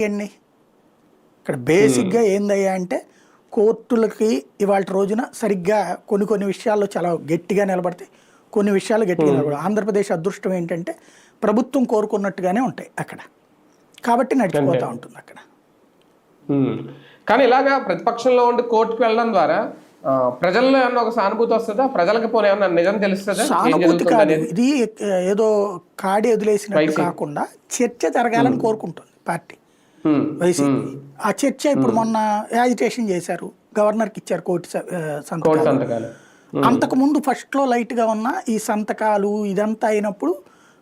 అండి ఇక్కడ బేసిక్గా ఏందయ్యా అంటే కోర్టులకి ఇవాళ రోజున సరిగ్గా కొన్ని విషయాల్లో చాలా గట్టిగా నిలబడతాయి, కొన్ని విషయాలు గట్టిగా నిలబడతాయి. ఆంధ్రప్రదేశ్ అదృష్టం ఏంటంటే ప్రభుత్వం కోరుకున్నట్టుగానే ఉంటాయి అక్కడ, కాబట్టి నడిచిపోతూ ఉంటుంది అక్కడ. కానీ ఇలాగా ప్రతిపక్షంలో ఉండి కోర్టుకు వెళ్ళడం ద్వారా ప్రజల్లో ఏమన్నా ఒక సానుభూతి వస్తుందా? ప్రజలకు పోనీ ఏమన్నా నిజం తెలుస్తుందా? సానుభూతి కాదు, ఇది ఏదో కాడి వదిలేసినట్టు కాకుండా చర్చ జరగాలని కోరుకుంటుంది పార్టీ వైసీపీ. ఆ చర్చ ఇప్పుడు మొన్న యాజిటేషన్ చేశారు, గవర్నర్కి ఇచ్చారు కోర్టు సంతకాలు. అంతకుముందు ఫస్ట్లో లైట్గా ఉన్న ఈ సంతకాలు ఇదంతా అయినప్పుడు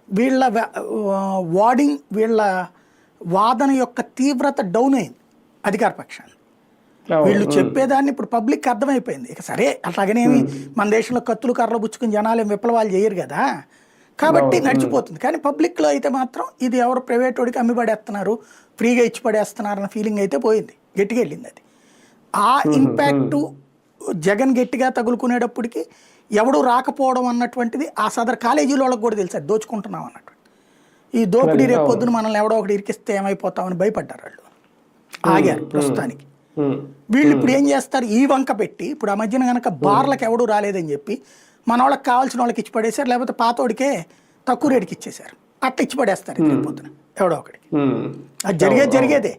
వీళ్ళ వార్డింగ్, వీళ్ళ వాదన యొక్క తీవ్రత డౌన్ అయింది అధికార పక్షాన్ని. వీళ్ళు చెప్పేదాన్ని ఇప్పుడు పబ్లిక్ అర్థమైపోయింది. ఇక సరే అట్లాగనేమి మన దేశంలో కత్తులు కర్రలు పుచ్చుకుని జనాలు విప్లవాలు చేయరు కదా, కాబట్టి నడిచిపోతుంది. కానీ పబ్లిక్లో అయితే మాత్రం ఇది ఎవరు ప్రైవేట్ వాడికి అమ్మి పడేస్తున్నారు, ఫ్రీగా ఇచ్చి పడేస్తున్నారు అన్న ఫీలింగ్ అయితే పోయింది, గట్టిగా వెళ్ళింది అది. ఆ ఇంపాక్టు జగన్ గట్టిగా తగులుకునేటప్పటికి ఎవడు రాకపోవడం అన్నటువంటిది ఆ సదరు కాలేజీలో వాళ్ళకి కూడా తెలుసు, అది దోచుకుంటున్నాం అన్నటువంటి. ఈ దోపిడీ రేపు పొద్దున మనల్ని ఎవడో ఒకటి ఇరికిస్తే ఏమైపోతామని భయపడ్డారు వాళ్ళు, ఆగారు ప్రస్తుతానికి. వీళ్ళు ఇప్పుడు ఏం చేస్తారు, ఈ వంక పెట్టి ఇప్పుడు ఆ మధ్యన కనుక బార్లకు ఎవడూ రాలేదని చెప్పి మన వాళ్ళకి కావాల్సిన వాళ్ళకి ఇచ్చి పడేశారు, లేకపోతే పాతోడికే తక్కువ రేటుకి ఇచ్చేశారు, అట్లా ఇచ్చి పడేస్తారు రేపు పొద్దున ఎవడో ఒకడికి. అది జరిగేదే.